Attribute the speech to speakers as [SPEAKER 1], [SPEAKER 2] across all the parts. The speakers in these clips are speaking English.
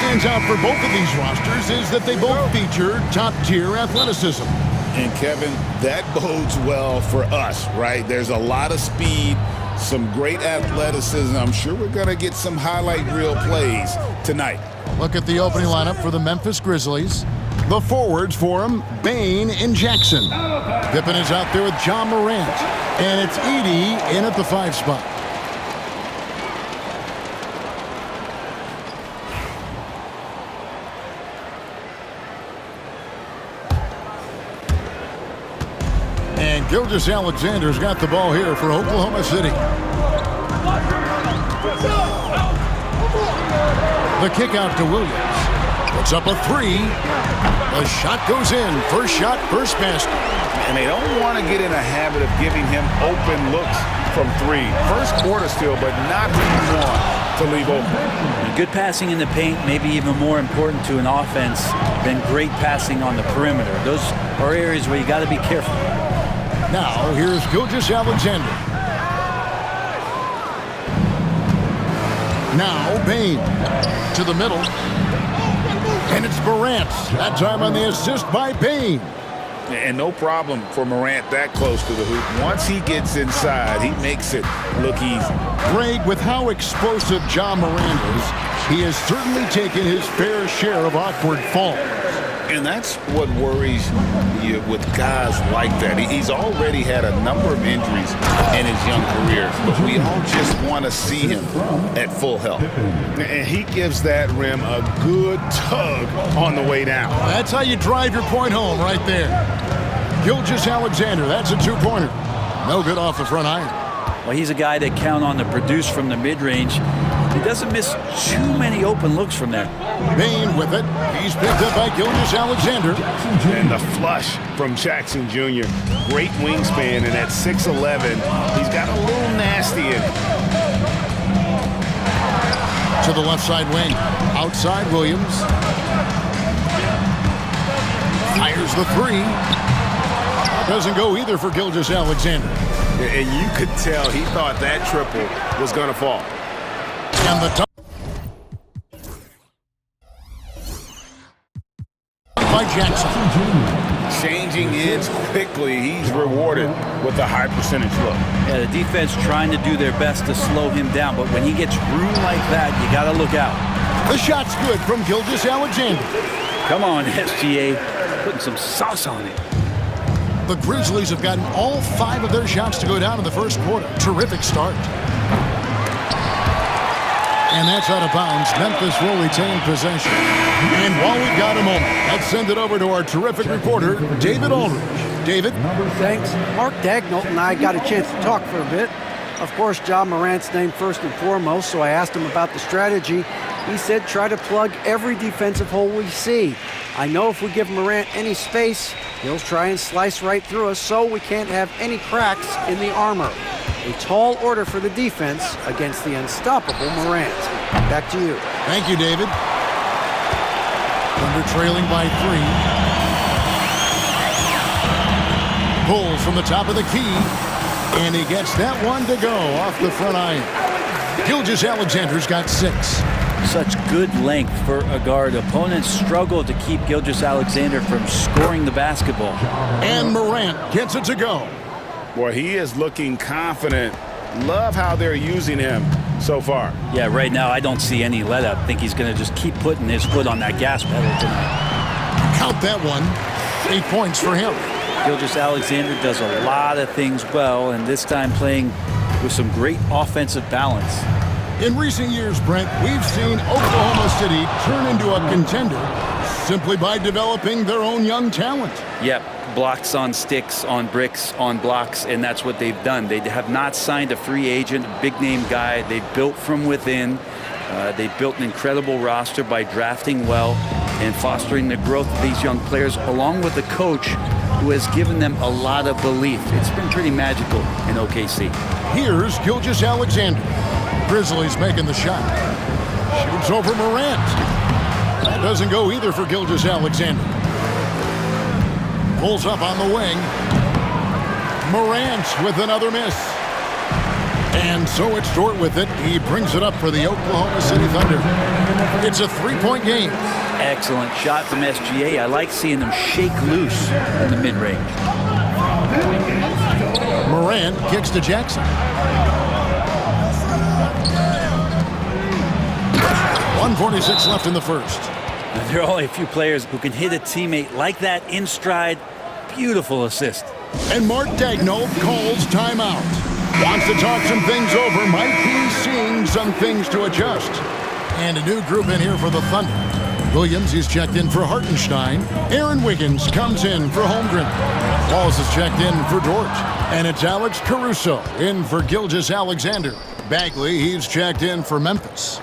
[SPEAKER 1] stands out for both of these rosters is that they both feature top-tier athleticism.
[SPEAKER 2] And, Kevin, that bodes well for us, right? There's a lot of speed, some great athleticism. I'm sure we're going to get some highlight reel plays tonight.
[SPEAKER 1] Look at the opening lineup for the Memphis Grizzlies. The forwards for him, Bane and Jackson. Pippen is out there with John Morant. And it's Edey in at the 5 spot. And Gilgeous-Alexander's got the ball here for Oklahoma City. The kick out to Williams. Puts up a 3. The shot goes in. First shot, first basket.
[SPEAKER 2] And they don't want to get in a habit of giving him open looks from 3. First quarter still, but not what you want to leave open.
[SPEAKER 3] Good passing in the paint, maybe even more important to an offense than great passing on the perimeter. Those are areas where you got to be careful.
[SPEAKER 1] Now, here's Gilgeous-Alexander. Now, Bane to the middle. And it's Morant. That time on the assist by Bane.
[SPEAKER 2] And no problem for Morant that close to the hoop. Once he gets inside, he makes it look easy.
[SPEAKER 1] Greg, with how explosive John Morant is, he has certainly taken his fair share of awkward falls.
[SPEAKER 2] And that's what worries you with guys like that. He's already had a number of injuries in his young career, but we all just want to see him at full health. And he gives that rim a good tug on the way down.
[SPEAKER 1] That's how you drive your point home right there. Gilgeous-Alexander, that's a 2-pointer. No good off the front iron.
[SPEAKER 3] Well, he's a guy that count on to produce from the mid-range. He doesn't miss too many open looks from there.
[SPEAKER 1] Bane with it. He's picked up by Gilgeous-Alexander.
[SPEAKER 2] And the flush from Jackson Jr. Great wingspan, and at 6'11", he's got a little nasty in it.
[SPEAKER 1] To the left side wing. Outside Williams. Fires the 3. Doesn't go either for Gilgeous-Alexander.
[SPEAKER 2] And you could tell he thought that triple was going to fall.
[SPEAKER 1] And the top by Jackson.
[SPEAKER 2] Changing ends quickly. He's rewarded with a high percentage look.
[SPEAKER 3] Yeah, the defense trying to do their best to slow him down, but when he gets room like that, you got to look out.
[SPEAKER 1] The shot's good from Gilgeous-Alexander.
[SPEAKER 3] Come on, SGA. Putting some sauce on it.
[SPEAKER 1] The Grizzlies have gotten all 5 of their shots to go down in the first quarter. Terrific start. And that's out of bounds. Memphis will retain possession. And while we've got a moment, let's send it over to our terrific reporter, David Aldridge. David?
[SPEAKER 4] Thanks. Mark Dagnall and I got a chance to talk for a bit. Of course, John Morant's named first and foremost, so I asked him about the strategy. He said try to plug every defensive hole we see. I know if we give Morant any space, he'll try and slice right through us, so we can't have any cracks in the armor. A tall order for the defense against the unstoppable Morant. Back to you.
[SPEAKER 1] Thank you, David. Thunder trailing by 3. Pulls from the top of the key. And he gets that one to go off the front iron. Gilgeous-Alexander's got 6.
[SPEAKER 3] Such good length for a guard. Opponents struggle to keep Gilgeous-Alexander from scoring the basketball.
[SPEAKER 1] And Morant gets it to go.
[SPEAKER 2] Boy, he is looking confident. Love how they're using him so far.
[SPEAKER 3] Yeah, right now I don't see any let up. I think he's going to just keep putting his foot on that gas pedal tonight.
[SPEAKER 1] Count that one. 8 points for him.
[SPEAKER 3] Gilgeous-Alexander does a lot of things well, and this time playing with some great offensive balance.
[SPEAKER 1] In recent years, Brent, we've seen Oklahoma City turn into a contender simply by developing their own young talent.
[SPEAKER 3] Yep, blocks on sticks, on bricks, on blocks, and that's what they've done. They have not signed a free agent, a big-name guy. They built from within. They built an incredible roster by drafting well and fostering the growth of these young players, along with a coach who has given them a lot of belief. It's been pretty magical in OKC.
[SPEAKER 1] Here's Gilgeous-Alexander. Grizzlies making the shot. Shoots over Morant. That doesn't go either for Gilgeous-Alexander. Pulls up on the wing. Morant with another miss. And so it's short with it. He brings it up for the Oklahoma City Thunder. It's a three-point game.
[SPEAKER 3] Excellent shot from SGA. I like seeing them shake loose in the mid-range.
[SPEAKER 1] Morant kicks to Jackson. 1:46 left in the first.
[SPEAKER 3] There are only a few players who can hit a teammate like that in stride. Beautiful assist.
[SPEAKER 1] And Mark Daigneault calls timeout. Wants to talk some things over. Might be seeing some things to adjust. And a new group in here for the Thunder. Williams is checked in for Hartenstein. Aaron Wiggins comes in for Holmgren. Wallace is checked in for Dort. And it's Alex Caruso in for Gilgeous-Alexander. Bagley, he's checked in for Memphis.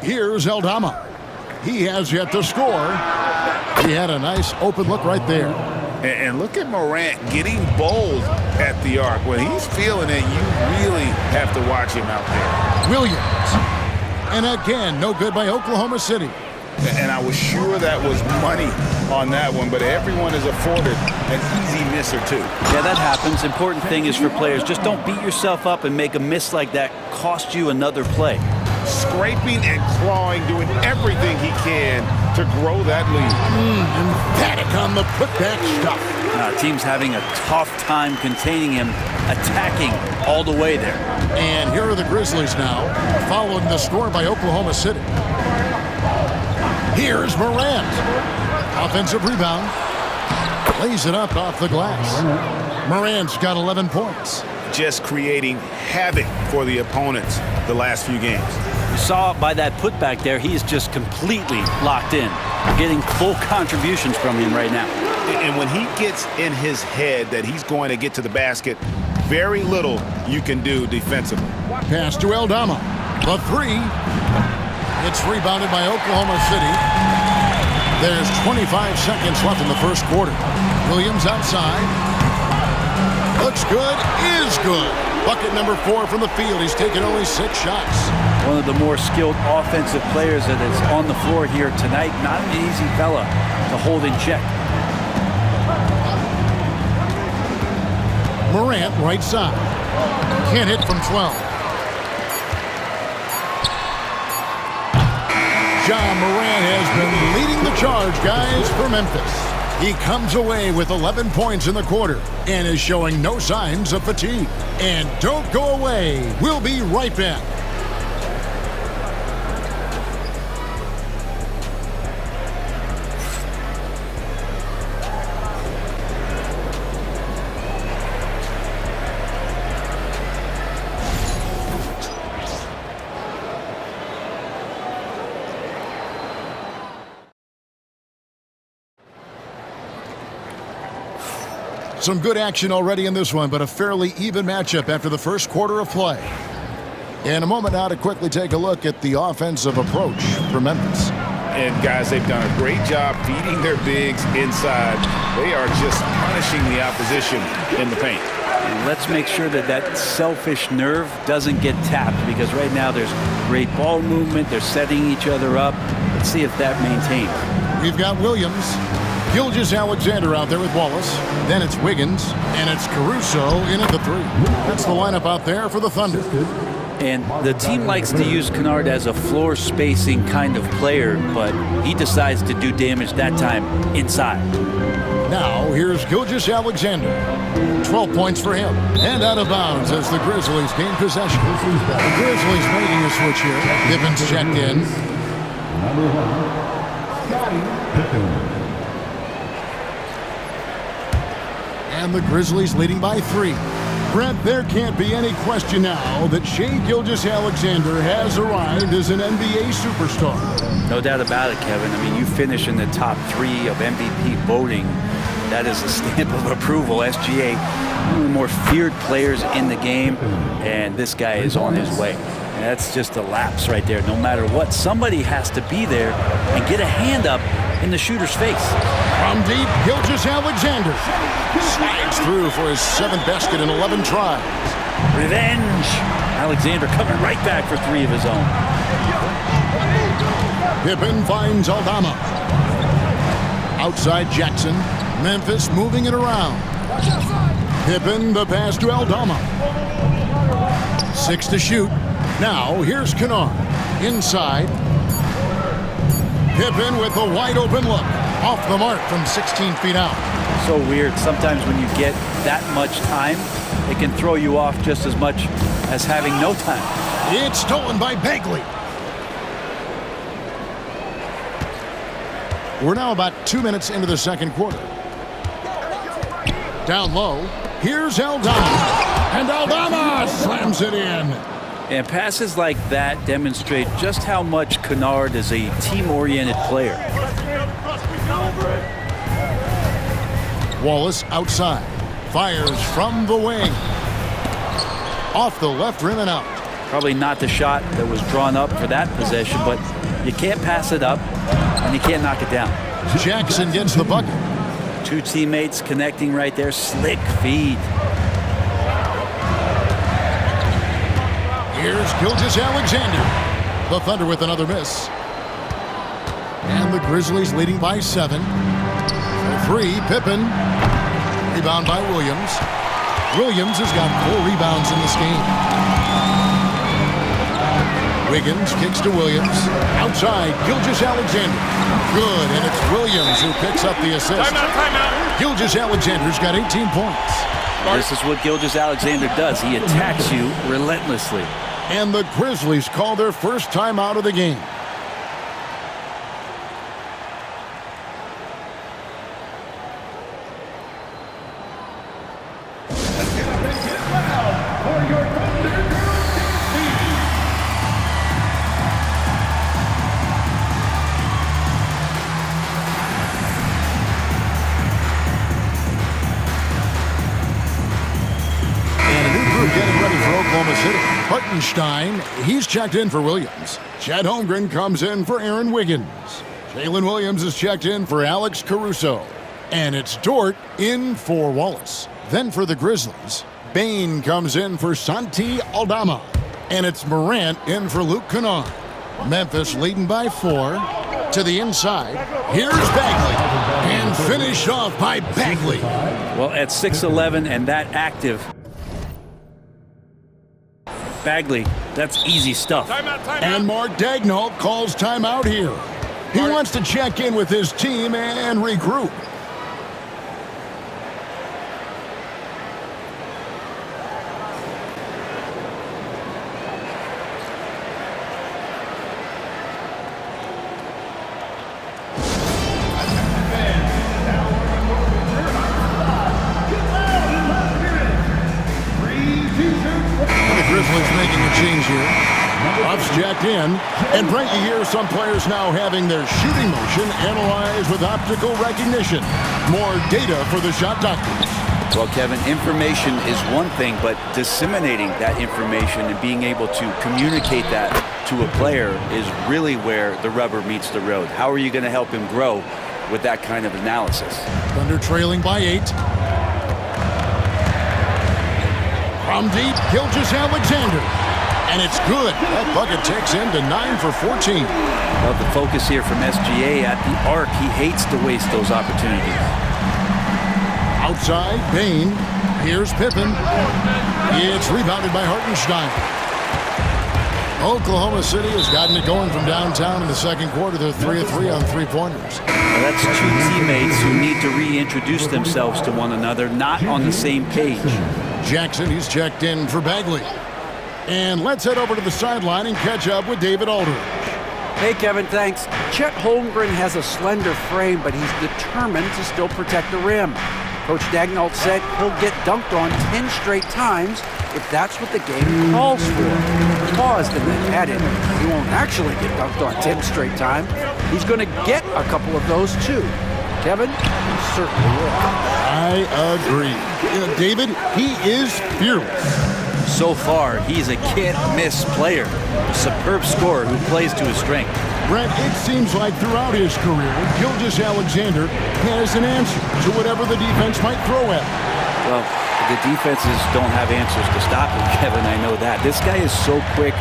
[SPEAKER 1] Here's Aldama. He has yet to score. He had a nice open look right there.
[SPEAKER 2] And look at Morant getting bold at the arc. When he's feeling it, you really have to watch him out there.
[SPEAKER 1] Williams. And again, no good by Oklahoma City.
[SPEAKER 2] And I was sure that was money on that one, but everyone is afforded an easy miss or two.
[SPEAKER 3] Yeah, that happens. Important thing is for players, just don't beat yourself up and make a miss like that cost you another play.
[SPEAKER 2] Scraping and clawing, doing everything he can to grow that lead.
[SPEAKER 1] Emphatic on the putback stuff.
[SPEAKER 3] Team's having a tough time containing him, attacking all the way there.
[SPEAKER 1] And here are the Grizzlies now, following the score by Oklahoma City. Here's Morant. Offensive rebound. Lays it up off the glass. Morant's got 11 points.
[SPEAKER 2] Just creating havoc for the opponents the last few games.
[SPEAKER 3] You saw by that putback there, he's just completely locked in. We're getting full contributions from him right now.
[SPEAKER 2] And when he gets in his head that he's going to get to the basket, very little you can do defensively.
[SPEAKER 1] Pass to Aldama. The three. It's rebounded by Oklahoma City. There's 25 seconds left in the first quarter. Williams outside. Looks good, is good. Bucket number 4 from the field. He's taken only 6 shots.
[SPEAKER 3] One of the more skilled offensive players that is on the floor here tonight. Not an easy fella to hold in check.
[SPEAKER 1] Morant, right side. Can't hit from 12. John Morant has been leading the charge, guys, for Memphis. He comes away with 11 points in the quarter and is showing no signs of fatigue. And don't go away. We'll be right back. Some good action already in this one, but a fairly even matchup after the first quarter of play. In a moment now to quickly take a look at the offensive approach for Memphis.
[SPEAKER 2] And guys, they've done a great job feeding their bigs inside. They are just punishing the opposition in the paint.
[SPEAKER 3] And let's make sure that that selfish nerve doesn't get tapped, because right now there's great ball movement. They're setting each other up. Let's see if that maintains.
[SPEAKER 1] We've got Williams. Gilgeous-Alexander out there with Wallace. Then it's Wiggins, and it's Caruso in at the 3. That's the lineup out there for the Thunder.
[SPEAKER 3] And the team likes to use Kennard as a floor spacing kind of player, but he decides to do damage that time inside.
[SPEAKER 1] Now, here's Gilgeous-Alexander. 12 points for him. And out of bounds as the Grizzlies gain possession. The Grizzlies making a switch here. Gibbons checked in.
[SPEAKER 5] Number 1, Scottie Pippen.
[SPEAKER 1] And the Grizzlies leading by 3. Brent, there can't be any question now that SHAI Gilgeous-Alexander has arrived as an NBA superstar.
[SPEAKER 3] No doubt about it, Kevin. I mean, you finish in the top 3 of MVP voting. That is a stamp of approval. SGA, one of the more feared players in the game, and this guy is on his way. And that's just a lapse right there. No matter what, somebody has to be there and get a hand up in the shooter's face.
[SPEAKER 1] From deep, Gilgeous-Alexander slides through for his 7th basket in 11 tries.
[SPEAKER 3] Revenge. Alexander coming right back for 3 of his own.
[SPEAKER 1] Pippen finds Aldama. Outside Jackson. Memphis moving it around. Pippen, the pass to Aldama. 6 to shoot. Now, here's Kennard. Inside. Pippen with a wide open look. Off the mark from 16 feet out.
[SPEAKER 3] So weird. Sometimes when you get that much time, it can throw you off just as much as having no time.
[SPEAKER 1] It's stolen by Bagley. We're now about 2 minutes into the second quarter. Down low, here's Aldama. And Aldama slams it in.
[SPEAKER 3] And passes like that demonstrate just how much Kennard is a team-oriented player.
[SPEAKER 1] Wallace outside. Fires from the wing. Off the left rim and out.
[SPEAKER 3] Probably not the shot that was drawn up for that possession, but you can't pass it up, and you can't knock it down.
[SPEAKER 1] Jackson gets the bucket.
[SPEAKER 3] Two teammates connecting right there. Slick feed.
[SPEAKER 1] Here's GIGEOUS. The Thunder with another miss. And the Grizzlies leading by 7. For 3, Pippen. Rebound by Williams. Williams has got 4 rebounds in this game. Wiggins kicks to Williams. Outside, GIGEOUS. Good, and it's Williams who picks up the assist.
[SPEAKER 2] Timeout.
[SPEAKER 1] GIGEOUS got 18 points.
[SPEAKER 3] This is what GIGEOUS does. He attacks you relentlessly.
[SPEAKER 1] And the Grizzlies call their first time out of the game. Hartenstein, he's checked in for Williams. Chet Holmgren comes in for Aaron Wiggins. Jalen Williams is checked in for Alex Caruso. And it's Dort in for Wallace. Then for the Grizzlies, Bane comes in for Santi Aldama. And it's Morant in for Luke Kennard. Memphis leading by 4. To the inside, here's Bagley. And finished off by Bagley.
[SPEAKER 3] Well, at 6'11" and that active, Bagley, that's easy stuff.
[SPEAKER 2] Timeout.
[SPEAKER 1] And Mark Daigneault calls timeout here. He wants to check in with his team and regroup. Jacked in, and Frankie, here some players now having their shooting motion analyzed with optical recognition. More data for the shot doctors.
[SPEAKER 3] Well, Kevin, information is one thing, but disseminating that information and being able to communicate that to a player is really where the rubber meets the road. How are you going to help him grow with that kind of analysis?
[SPEAKER 1] Thunder trailing by 8. From deep, GIGEOUS. And it's good. That bucket takes him to 9 for 14.
[SPEAKER 3] Well, the focus here from SGA at the arc. He hates to waste those opportunities.
[SPEAKER 1] Outside, Bane. Here's Pippen. It's rebounded by Hartenstein. Oklahoma City has gotten it going from downtown in the second quarter. They're 3 of 3 on three-pointers.
[SPEAKER 3] Well, that's two teammates who need to reintroduce themselves to one another, not on the same page.
[SPEAKER 1] Jackson, he's checked in for Bagley. And let's head over to the sideline and catch up with David Aldridge.
[SPEAKER 4] Hey, Kevin, thanks. Chet Holmgren has a slender frame, but he's determined to still protect the rim. Coach Daigneault said he'll get dunked on 10 straight times if that's what the game calls for. He paused and then added, he won't actually get dunked on 10 straight times. He's going to get a couple of those, too. Kevin, he certainly will.
[SPEAKER 1] I agree. David, he is fearless.
[SPEAKER 3] So far, he's a can't-miss player, a superb scorer who plays to his strength.
[SPEAKER 1] Brent, it seems like throughout his career, GIGEOUS has an answer to whatever the defense might throw at him.
[SPEAKER 3] Well, the defenses don't have answers to stop him, Kevin. I know that. This guy is so quick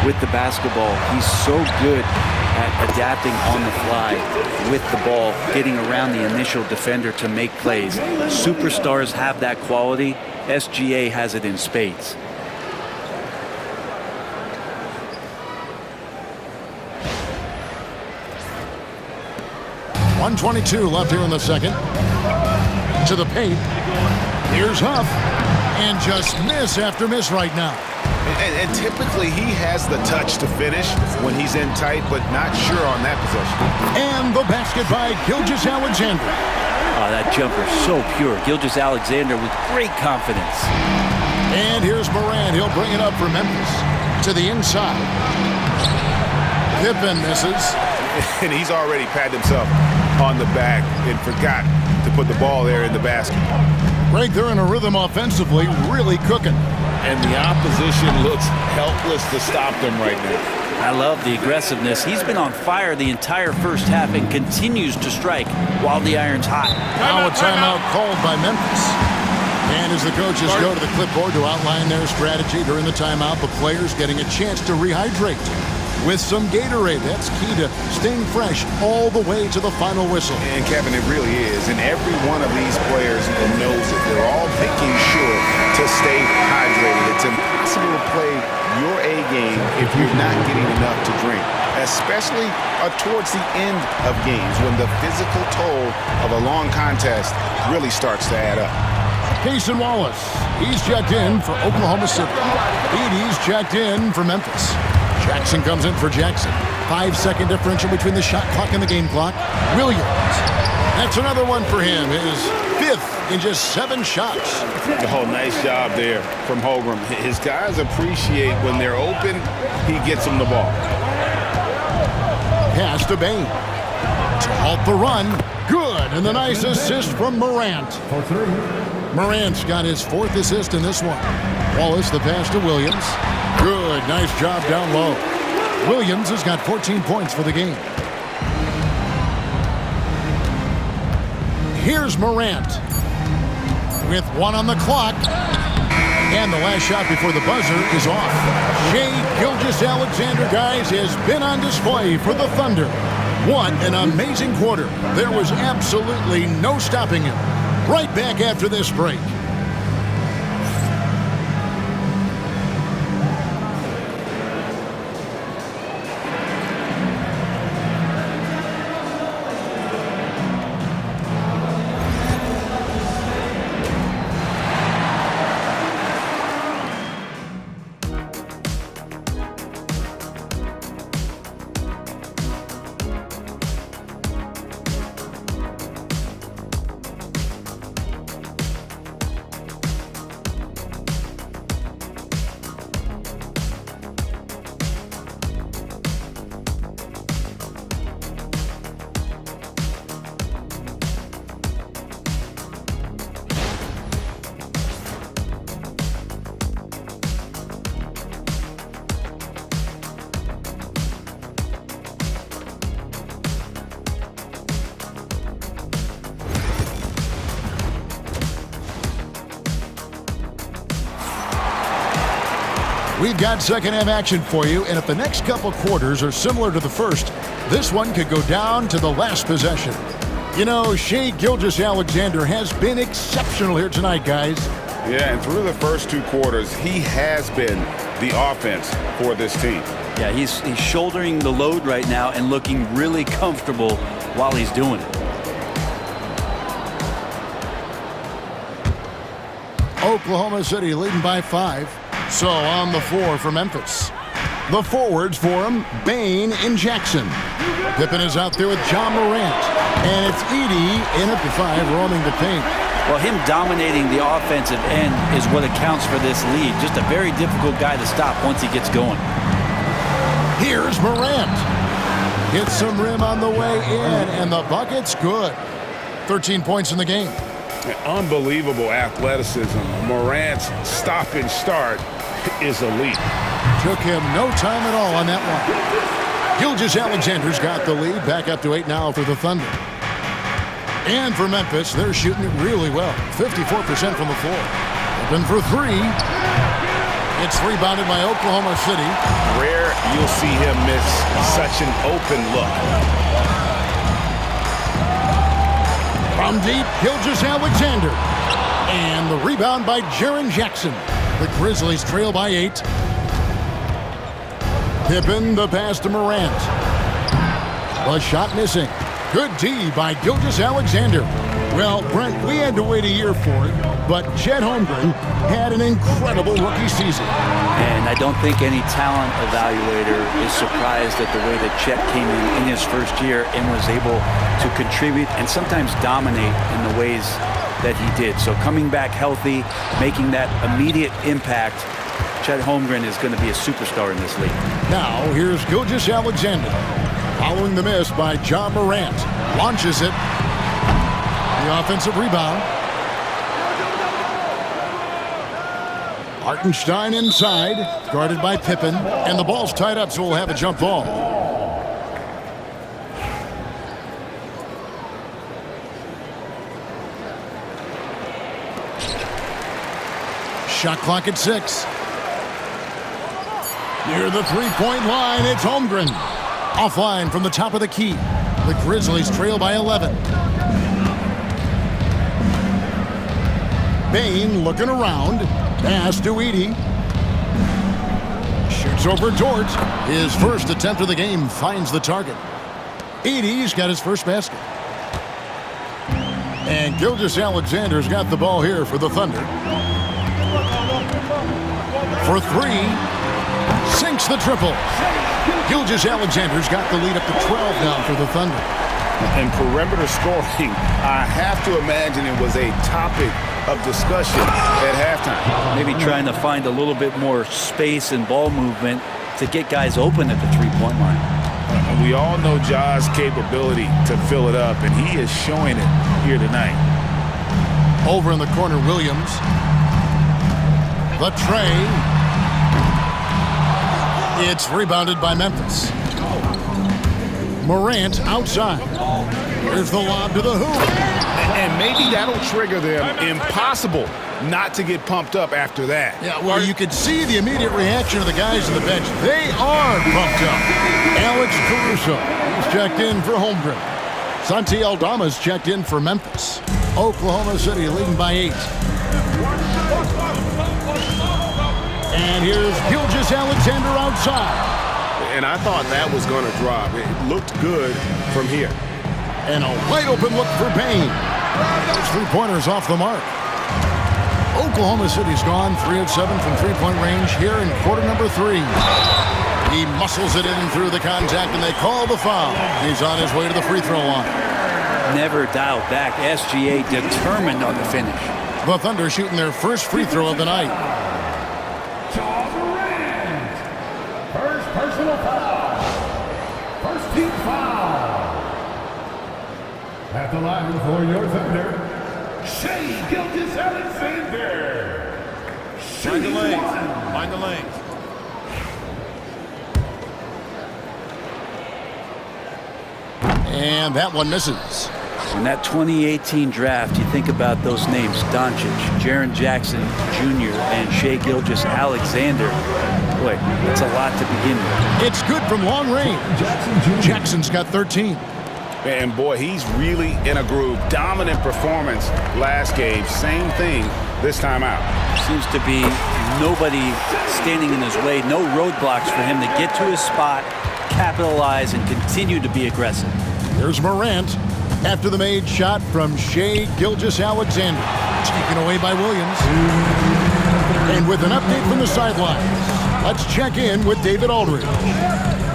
[SPEAKER 3] with the basketball. He's so good at adapting on the fly with the ball, getting around the initial defender to make plays. Superstars have that quality. SGA has it in spades.
[SPEAKER 1] .122 left here in the second. To the paint. Here's Huff. And just miss after miss right now.
[SPEAKER 2] And typically he has the touch to finish when he's in tight, but not sure on that possession.
[SPEAKER 1] And the basket by Gilgeous-Alexander.
[SPEAKER 3] Oh, that jumper so pure. Gilgeous-Alexander with great confidence.
[SPEAKER 1] And here's Morant. He'll bring it up for Memphis. To the inside. Pippen misses.
[SPEAKER 2] And he's already patted himself on the back and forgot to put the ball there in the basket.
[SPEAKER 1] Right, they're in a rhythm offensively, really cooking.
[SPEAKER 2] And the opposition looks helpless to stop them right now.
[SPEAKER 3] I love the aggressiveness. He's been on fire the entire first half and continues to strike while the iron's hot.
[SPEAKER 1] Now a timeout called by Memphis. And as the coaches go to the clipboard to outline their strategy during the timeout, the players getting a chance to rehydrate with some Gatorade. That's key to staying fresh all the way to the final whistle.
[SPEAKER 2] And Kevin, it really is. And every one of these players knows it. They're all making sure to stay hydrated. It's impossible to play your A game if you're not getting enough to drink, especially towards the end of games when the physical toll of a long contest really starts to add up.
[SPEAKER 1] Cason Wallace, he's checked in for Oklahoma City. Edey's checked in for Memphis. Jackson comes in for Jackson. 5-second differential between the shot clock and the game clock. Williams. That's another one for him. His 5th in just 7 shots.
[SPEAKER 2] Oh, nice job there from Holgram. His guys appreciate when they're open, he gets them the ball.
[SPEAKER 1] Pass to Bain. To halt the run. Good. And the nice assist from Morant.
[SPEAKER 5] For 3.
[SPEAKER 1] Morant's got his 4th assist in this one. Wallace, the pass to Williams. Good, nice job down low. Williams has got 14 points for the game. Here's Morant with 1 on the clock. And the last shot before the buzzer is off. SHAI Gilgeous-Alexander, guys, has been on display for the Thunder. What an amazing quarter. There was absolutely no stopping him. Right back after this break. We've got second half action for you, and if the next couple quarters are similar to the first, this one could go down to the last possession. You know, SHAI Gilgeous-Alexander has been exceptional here tonight, guys.
[SPEAKER 2] Yeah, and through the first 2 quarters, he has been the offense for this team.
[SPEAKER 3] Yeah, he's shouldering the load right now and looking really comfortable while he's doing it.
[SPEAKER 1] Oklahoma City leading by 5. So on the floor for Memphis. The forwards for him, Bain and Jackson. Pippen is out there with John Morant. And it's Edey in at the 5, roaming the paint.
[SPEAKER 3] Well, him dominating the offensive end is what accounts for this lead. Just a very difficult guy to stop once he gets going.
[SPEAKER 1] Here's Morant. Hits some rim on the way in, and the bucket's good. 13 points in the game.
[SPEAKER 2] Unbelievable athleticism. Morant's stop and start is elite.
[SPEAKER 1] Took him no time at all on that one. Gilgeous-Alexander's got the lead, back up to 8 now for the Thunder. And for Memphis, they're shooting it really well. 54% from the floor. Open for 3. It's rebounded by Oklahoma City.
[SPEAKER 2] Rare you'll see him miss such an open look.
[SPEAKER 1] From deep, GIGEOUS. And the rebound by Jaren Jackson. The Grizzlies trail by 8. Pippen, the pass to Morant. The shot missing. Good D by GIGEOUS. Well, Brent, we had to wait a year for it, but Chet Holmgren had an incredible rookie season.
[SPEAKER 3] And I don't think any talent evaluator is surprised at the way that Chet came in his first year and was able to contribute and sometimes dominate in the ways that he did. So coming back healthy, making that immediate impact, Chet Holmgren is going to be a superstar in this league.
[SPEAKER 1] Now, here's GIGEOUS. Following the miss by Ja Morant. Launches it. The offensive rebound. Hartenstein inside, guarded by Pippen, and the ball's tied up, so we'll have a jump ball. Shot clock at 6. Near the three-point line, it's Holmgren. Offline from the top of the key. The Grizzlies trail by 11. Bain looking around. Pass to Edey. Shoots over Dort. His first attempt of the game finds the target. Edey's got his first basket. And GIGEOUS got the ball here for the Thunder. For 3. Sinks the triple. GIGEOUS got the lead up to 12 now for the Thunder.
[SPEAKER 2] And perimeter scoring, I have to imagine it was a topic of discussion at halftime.
[SPEAKER 3] Maybe trying to find a little bit more space and ball movement to get guys open at the three-point line.
[SPEAKER 2] We all know Ja's capability to fill it up, and he is showing it here tonight.
[SPEAKER 1] Over in the corner, Williams. The tray. It's rebounded by Memphis. Morant outside. Here's the lob to the hoop.
[SPEAKER 2] And maybe that'll trigger them. Impossible not to get pumped up after that.
[SPEAKER 1] Yeah, well, you could see the immediate reaction of the guys on the bench. They are pumped up. Alex Caruso is checked in for Holmgren. Santi Aldama's checked in for Memphis. Oklahoma City leading by 8. And here's GIGEOUS outside.
[SPEAKER 6] And I thought that was going to drop. It looked good from here.
[SPEAKER 1] And a wide open look for Bain. Those three-pointers off the mark. Oklahoma City's gone 3 of 7 from three-point range here in quarter number 3. He muscles it in through the contact, and they call the foul. He's on his way to the free throw line.
[SPEAKER 3] Never dialed back. SGA determined on the finish.
[SPEAKER 1] The Thunder shooting their first free throw of the night.
[SPEAKER 5] First personal foul. First team foul. At the line for your Thunder, SHAI GIGEOUS.
[SPEAKER 7] Find the lanes. Find the lanes.
[SPEAKER 1] And that one misses.
[SPEAKER 3] In that 2018 draft, you think about those names: Doncic, Jaren Jackson Jr., and SHAI GIGEOUS. Boy, that's a lot to begin with.
[SPEAKER 1] It's good from long range. Jackson's got 13.
[SPEAKER 2] And boy, he's really in a groove. Dominant performance last game. Same thing this time out.
[SPEAKER 3] Seems to be nobody standing in his way. No roadblocks for him to get to his spot, capitalize, and continue to be aggressive.
[SPEAKER 1] There's Morant after the made shot from SHAI GIGEOUS. Taken away by Williams. And with an update from the sidelines, let's check in with David Aldridge.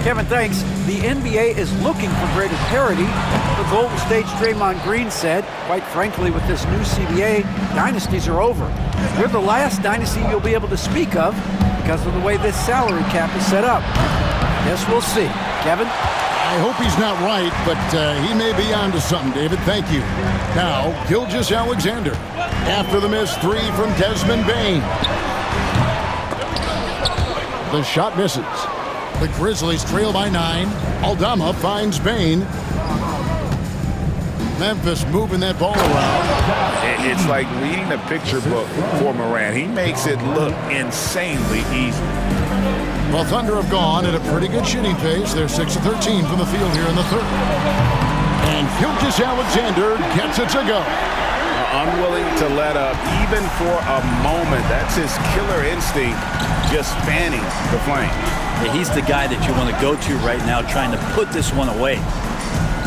[SPEAKER 4] Kevin, thanks. The NBA is looking for greater parity. The Golden State's Draymond Green said, quite frankly, with this new CBA, dynasties are over. You're the last dynasty you'll be able to speak of because of the way this salary cap is set up. Guess we'll see. Kevin?
[SPEAKER 1] I hope he's not right, but he may be onto something, David. Thank you. Now, GIGEOUS after the missed 3 from Desmond Bain. The shot misses. The Grizzlies trail by 9. Aldama finds Bain. Memphis moving that ball around.
[SPEAKER 2] It's like reading a picture book for Morant. He makes it look insanely easy.
[SPEAKER 1] Well, Thunder have gone at a pretty good shooting pace. They're 6 of 13 from the field here in the third. And Gilgeous-Alexander gets it to go.
[SPEAKER 2] Unwilling to let up even for a moment. That's his killer instinct, just fanning the flame.
[SPEAKER 3] Yeah, he's the guy that you want to go to right now, trying to put this one away.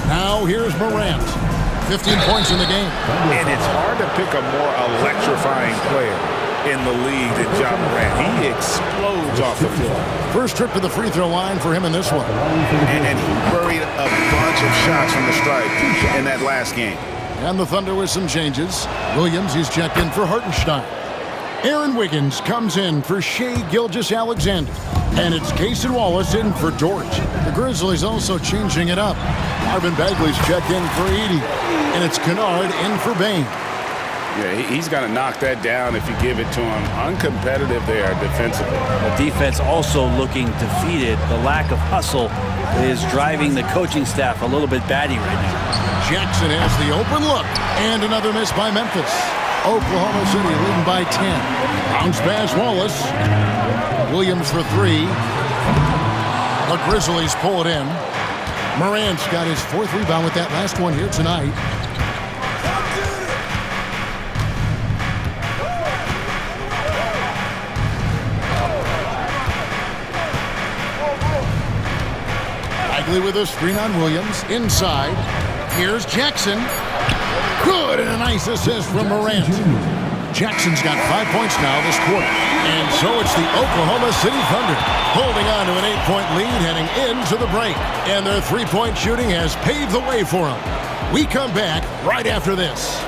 [SPEAKER 1] Now here's Morant. 15 points in the game.
[SPEAKER 2] And it's hard to pick a more electrifying player in the league than John Morant. He explodes off the floor.
[SPEAKER 1] First trip to the free throw line for him in this one.
[SPEAKER 2] And he buried a bunch of shots from the stripe in that last game.
[SPEAKER 1] And the Thunder with some changes. Williams, he's checked in for Hartenstein. Aaron Wiggins comes in for SHAI Gilgeous-Alexander. And it's Cason Wallace in for Dort. The Grizzlies also changing it up. Marvin Bagley's checked in for Edey. And it's Kennard in for Bain.
[SPEAKER 2] Yeah, he's going to knock that down if you give it to him. Uncompetitive there defensively.
[SPEAKER 3] The defense also looking defeated. The lack of hustle is driving the coaching staff a little bit batty right now.
[SPEAKER 1] Jackson has the open look. And another miss by Memphis. Oklahoma City leading by 10. Bounce pass Wallace. Williams for 3. The Grizzlies pull it in. Morant's got his 4th rebound with that last one here tonight. Bagley with a screen on Williams. Inside. Here's Jackson. Good, and a nice assist from Morant. Jackson's got 5 points now this quarter. And so it's the Oklahoma City Thunder holding on to an 8-point lead heading into the break. And their 3-point shooting has paved the way for them. We come back right after this.